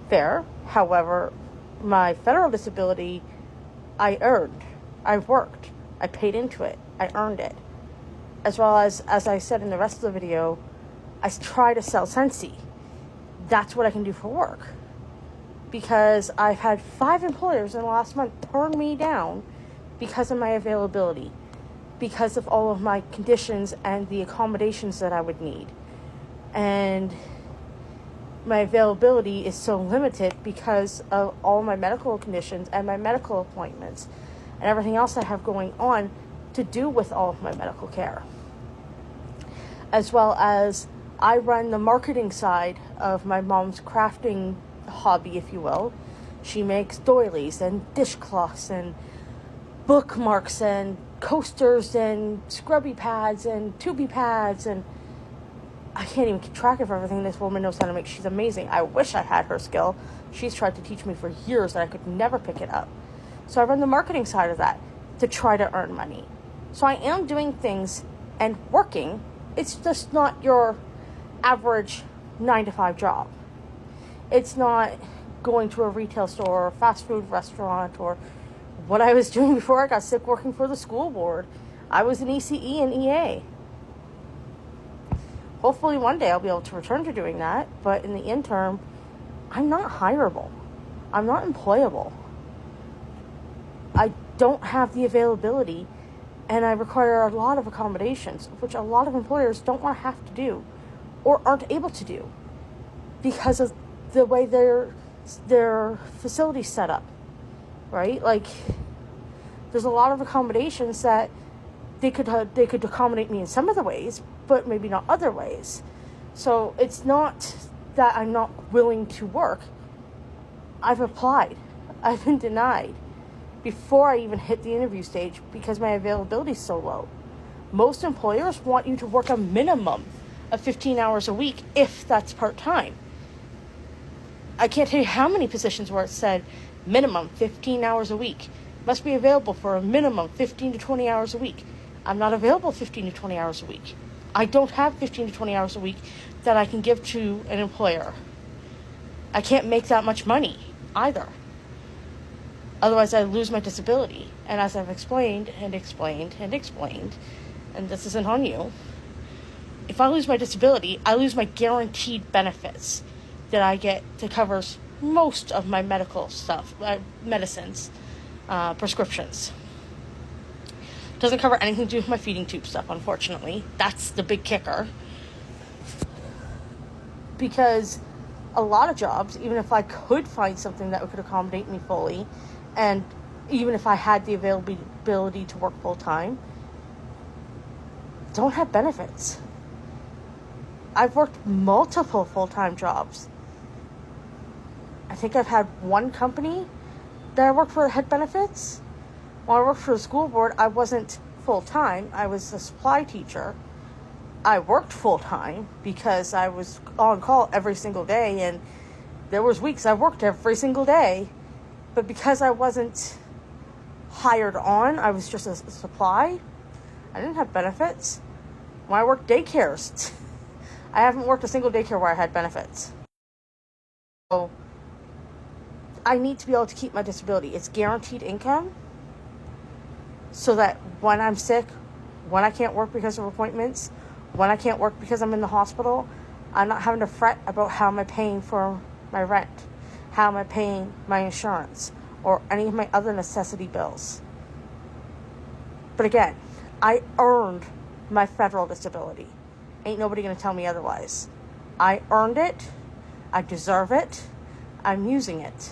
fair. However, my federal disability, I earned. I worked. I paid into it. I earned it. As well as I said in the rest of the video, I try to sell Sensi. That's what I can do for work. Because I've had 5 employers in the last month turn me down because of my availability, because of all of my conditions and the accommodations that I would need. And my availability is so limited because of all my medical conditions and my medical appointments and everything else I have going on to do with all of my medical care. As well as I run the marketing side of my mom's crafting hobby, if you will. She makes doilies and dishcloths and bookmarks and coasters and scrubby pads and tubey pads, and I can't even keep track of everything this woman knows how to make. She's amazing. I wish I had her skill. She's tried to teach me for years and I could never pick it up. So I run the marketing side of that to try to earn money. So I am doing things and working. It's just not your average 9-to-5 job. It's not going to a retail store or a fast food restaurant or what I was doing before I got sick working for the school board. I was an ECE and EA. Hopefully one day I'll be able to return to doing that, but in the interim, I'm not hireable. I'm not employable. I don't have the availability, and I require a lot of accommodations, which a lot of employers don't want to have to do or aren't able to do because of the way their facility's set up, right? Like, there's a lot of accommodations that they could accommodate me in some of the ways, but maybe not other ways. So it's not that I'm not willing to work. I've applied. I've been denied before I even hit the interview stage because my availability is so low. Most employers want you to work a minimum of 15 hours a week if that's part-time. I can't tell you how many positions where it said minimum 15 hours a week. Must be available for a minimum 15 to 20 hours a week. I'm not available 15 to 20 hours a week. I don't have 15 to 20 hours a week that I can give to an employer. I can't make that much money either. Otherwise, I lose my disability. And as I've explained, and this isn't on you, if I lose my disability, I lose my guaranteed benefits that I get that covers most of my medical stuff, medicines, prescriptions. Doesn't cover anything to do with my feeding tube stuff, unfortunately. That's the big kicker. Because a lot of jobs, even if I could find something that could accommodate me fully, and even if I had the availability to work full-time, don't have benefits. I've worked multiple full-time jobs. I think I've had one company that I worked for that had benefits. When I worked for the school board, I wasn't full-time. I was a supply teacher. I worked full-time because I was on call every single day, and there was weeks I worked every single day. But because I wasn't hired on, I was just a supply, I didn't have benefits. When I worked daycares, I haven't worked a single daycare where I had benefits. So I need to be able to keep my disability. It's guaranteed income so that when I'm sick, when I can't work because of appointments, when I can't work because I'm in the hospital, I'm not having to fret about how am I paying for my rent, how am I paying my insurance, or any of my other necessity bills. But again, I earned my federal disability. Ain't nobody gonna tell me otherwise. I earned it. I deserve it. I'm using it.